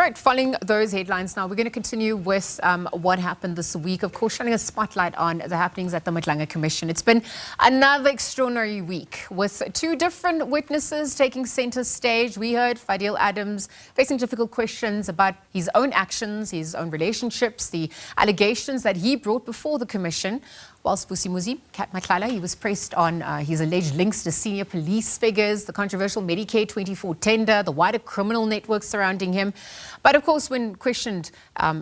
Right, following those headlines now, we're going to continue with what happened this week. Of course, shining a spotlight on the happenings at the Madlanga Commission. It's been another extraordinary week with two different witnesses taking center stage. We heard Fadil Adams facing difficult questions about his own actions, his own relationships, the allegations that he brought before the commission. Whilst Vusimuzi, Kat Matlala, he was pressed on his alleged links to senior police figures, the controversial Medicare 24 tender, the wider criminal network surrounding him. But of course, when questioned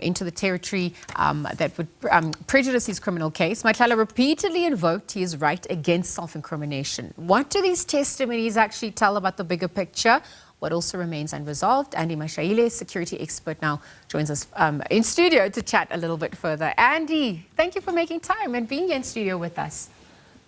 into the territory that would prejudice his criminal case, Matlala repeatedly invoked his right against self-incrimination. What do these testimonies actually tell about the bigger picture? What also remains unresolved? Andy Mashaile, security expert, now joins us in studio to chat a little bit further. Andy, thank you for making time and being here in studio with us.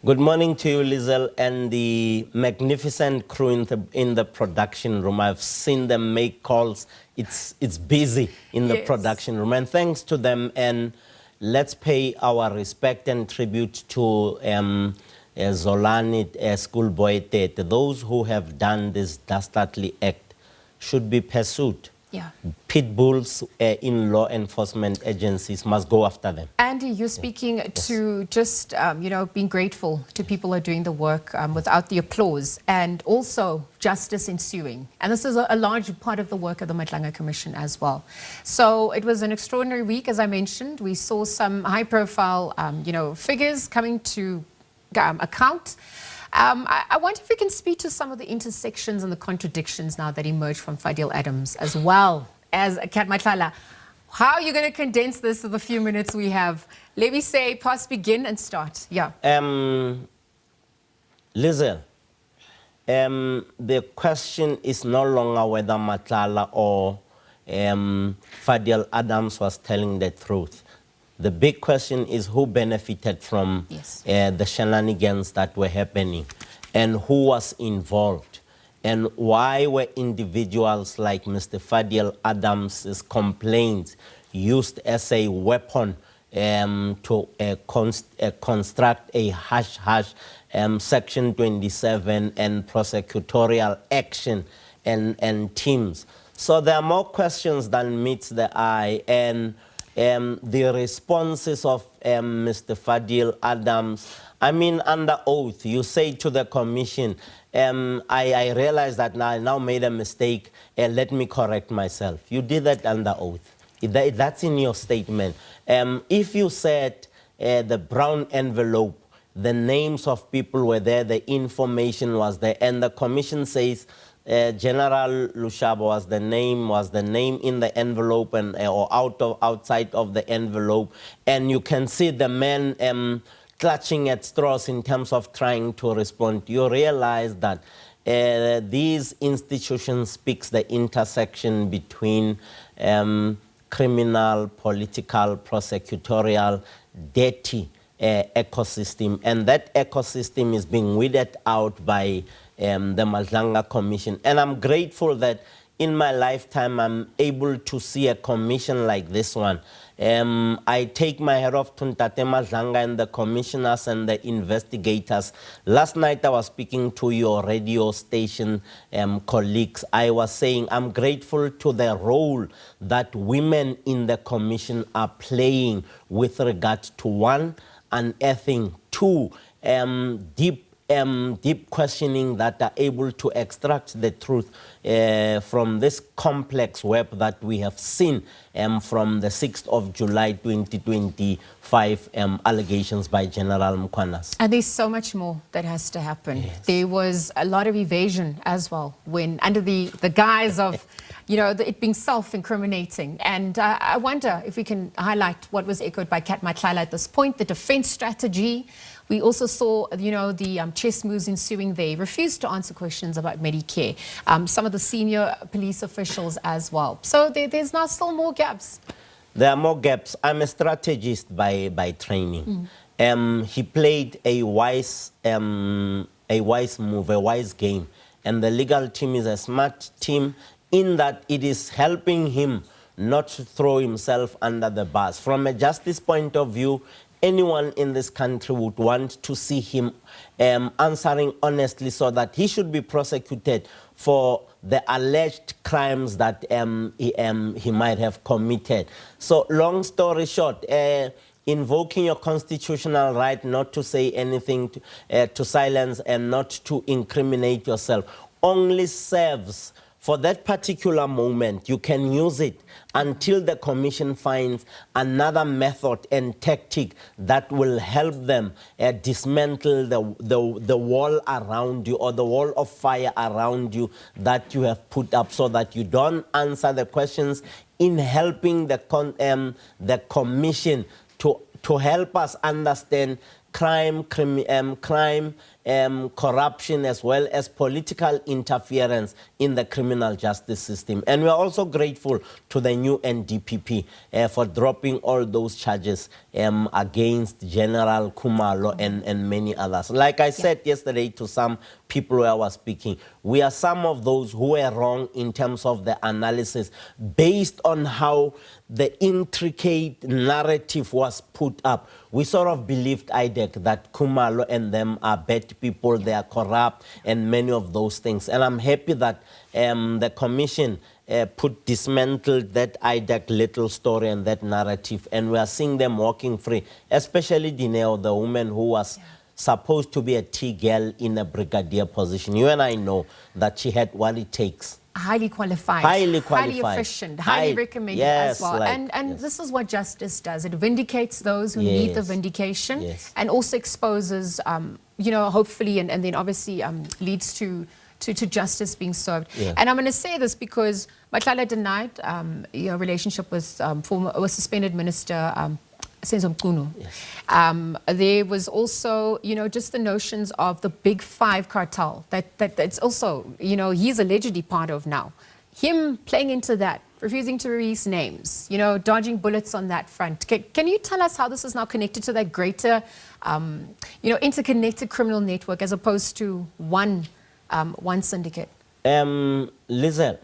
Good morning to you, Lizel, and the magnificent crew in the production room. I've seen them make calls. It's busy in the production room, and thanks to them. And let's pay our respect and tribute to Zolani, schoolboy Tete. Those who have done this dastardly act should be pursued. Yeah. Pit bulls in law enforcement agencies must go after them. Andy, you're speaking to just, being grateful to people who are doing the work without the applause, and also justice ensuing. And this is a large part of the work of the Madlanga Commission as well. So it was an extraordinary week, as I mentioned. We saw some high-profile, figures coming to account. I wonder if we can speak to some of the intersections and the contradictions now that emerged from Fadil Adams as well as Kat Matlala. How are you going to condense this to the few minutes we have? Let me say, pass, begin and start. Yeah. Lizel, the question is no longer whether Matlala or Fadil Adams was telling the truth. The big question is who benefited from the shenanigans that were happening, and who was involved, and why were individuals like Mr. Fadil Adams' complaints used as a weapon to construct a hush-hush Section 27 and prosecutorial action and teams. So there are more questions than meets the eye, and the responses of Mr. Fadil Adams, I mean, under oath, you say to the commission, I realize that I now made a mistake, let me correct myself. You did that under oath. That's in your statement. If you said the brown envelope, the names of people were there, the information was there, and the commission says General Lushaba was the name in the envelope and or outside of the envelope, and you can see the men clutching at straws in terms of trying to respond. You realize that these institutions speaks the intersection between criminal, political, prosecutorial, dirty ecosystem, and that ecosystem is being weeded out by the Madlanga Commission. And I'm grateful that in my lifetime I'm able to see a commission like this one. I take my hat off to Ntate Madlanga and the commissioners and the investigators. Last night I was speaking to your radio station colleagues. I was saying I'm grateful to the role that women in the commission are playing with regard to, one, unearthing, two, deep questioning that are able to extract the truth from this complex web that we have seen from the 6th of July 2025 allegations by General Mkwanas. And there's so much more that has to happen. Yes. There was a lot of evasion as well, when under the guise of it being self-incriminating. And I wonder if we can highlight what was echoed by Kat Matlala at this point, the defense strategy. We also saw, the chess moves ensuing there. Refused to answer questions about Medicare. Some of the senior police officials as well. So there's now still more gaps. There are more gaps. I'm a strategist by training. He played a wise move, a wise game. And the legal team is a smart team in that it is helping him not to throw himself under the bus. From a justice point of view, anyone in this country would want to see him answering honestly, so that he should be prosecuted for the alleged crimes that he might have committed. So long story short, invoking your constitutional right not to say anything, to silence and not to incriminate yourself only serves for that particular moment. You can use it until the commission finds another method and tactic that will help them dismantle the wall around you, or the wall of fire around you that you have put up, so that you don't answer the questions in helping the commission to help us understand crime, corruption, as well as political interference in the criminal justice system. And we are also grateful to the new NDPP for dropping all those charges against General Khumalo and many others. Like I said yesterday to some people who I was speaking, we are some of those who were wrong in terms of the analysis based on how the intricate narrative was put up. We sort of believed, IDEC, that Khumalo and them are bad people, they are corrupt, and many of those things. And I'm happy that the commission dismantled that IDEC little story and that narrative, and we are seeing them walking free, especially Dineo, the woman who was supposed to be a T-girl in a brigadier position. You and I know that she had what it takes. Highly qualified, highly efficient, highly recommended as well. And this is what justice does. It vindicates those who need the vindication, and also exposes, hopefully, and then obviously leads to justice being served. And I'm going to say this because Mashaile denied relationship with suspended minister Senzo Mchunu. There was also, just the notions of the Big Five cartel that's also, he's allegedly part of now. Him playing into that, refusing to release names, dodging bullets on that front. Can you tell us how this is now connected to that greater, interconnected criminal network as opposed to one syndicate? Listen,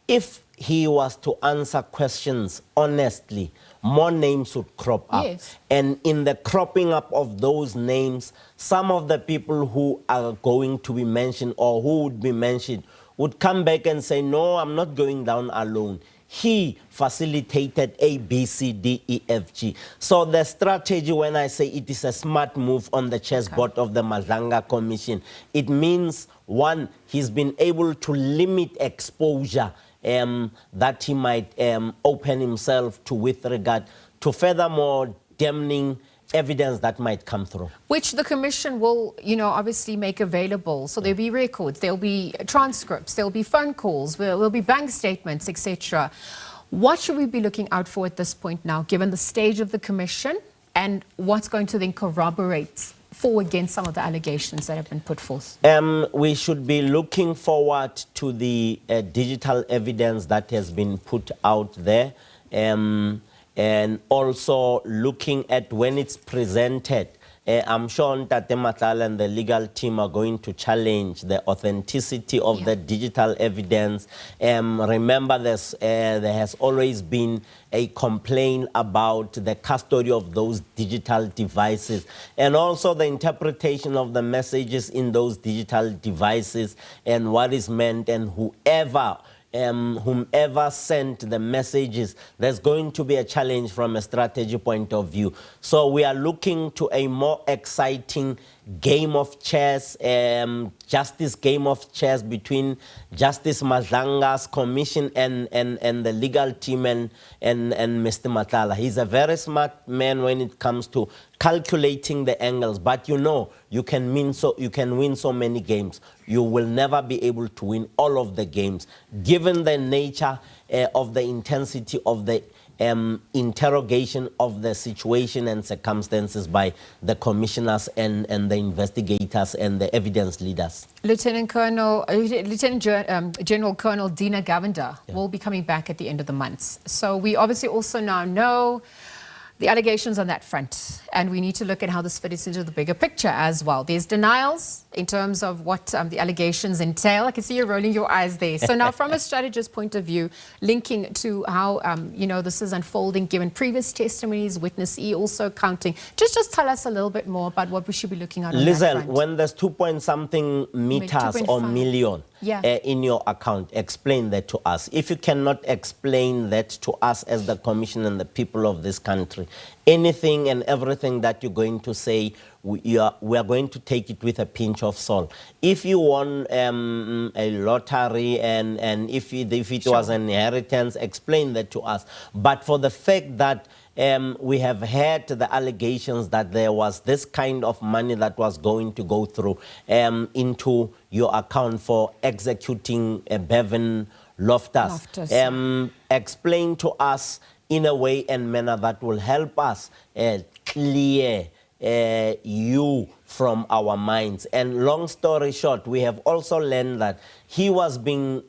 if he was to answer questions honestly, more names would crop up. And in the cropping up of those names, some of the people who are going to be mentioned or who would be mentioned would come back and say, no, I'm not going down alone. He facilitated A, B, C, D, E, F, G. So the strategy, when I say it is a smart move on the chessboard of the Madlanga Commission, it means, one, he's been able to limit exposure that he might open himself to with regard to furthermore damning evidence that might come through. Which the commission will, obviously make available. So there'll be records, there'll be transcripts, there'll be phone calls, there'll be bank statements, etc. What should we be looking out for at this point now, given the stage of the commission, and what's going to then corroborate for against some of the allegations that have been put forth? We should be looking forward to the digital evidence that has been put out there, and also looking at when it's presented. I'm sure Tate Mashaile and the legal team are going to challenge the authenticity of the digital evidence. Remember, there has always been a complaint about the custody of those digital devices, and also the interpretation of the messages in those digital devices and what is meant, and whomever sent the messages. There's going to be a challenge from a strategy point of view. So we are looking to a more exciting game of chess, justice game of chess between Justice Madlanga's commission and the legal team and Mr. Mashaile. He's a very smart man when it comes to calculating the angles, but you can win so many games. You will never be able to win all of the games, given the nature of the intensity of the interrogation of the situation and circumstances by the commissioners and the investigators and the evidence leaders. Lieutenant General Colonel Dina Govender will be coming back at the end of the month. So we obviously also now know the allegations on that front, and we need to look at how this fits into the bigger picture as well. There's denials in terms of what the allegations entail. I can see you rolling your eyes there. So now, from a strategist point of view, linking to how this is unfolding, given previous testimonies, witness E also counting. Just tell us a little bit more about what we should be looking at on that front. When there's 2 point something meters or million, in your account. Explain that to us. If you cannot explain that to us as the Commission and the people of this country, anything and everything that you're going to say, we are going to take it with a pinch of salt. If you won a lottery and if it was an inheritance, explain that to us. But for the fact that we have heard the allegations that there was this kind of money that was going to go through into your account for executing Bevan Loftus. Explain to us in a way and manner that will help us clear you from our minds. And long story short, we have also learned that he was being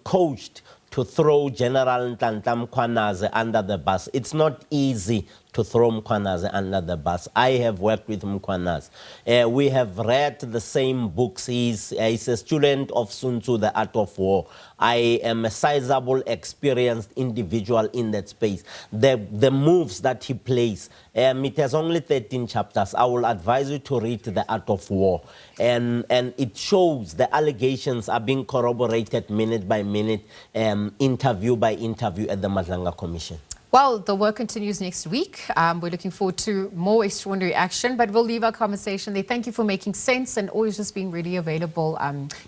coached to throw General Ntantam Mkhwanazi under the bus. It's not easy to throw Mkhwanazi under the bus. I have worked with Mkhwanazi. We have read the same books. He's a student of Sun Tzu, The Art of War. I am a sizable, experienced individual in that space. The moves that he plays, it has only 13 chapters. I will advise you to read The Art of War. And it shows the allegations are being corroborated minute by minute, interview by interview at the Madlanga Commission. Well, the work continues next week. We're looking forward to more extraordinary action, but we'll leave our conversation there. Thank you for making sense and always just being really available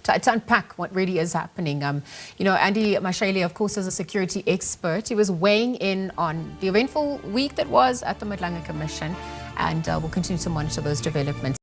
to unpack what really is happening. You know, Andy Mashaile, of course, is a security expert. He was weighing in on the eventful week that was at the Madlanga Commission, and we'll continue to monitor those developments.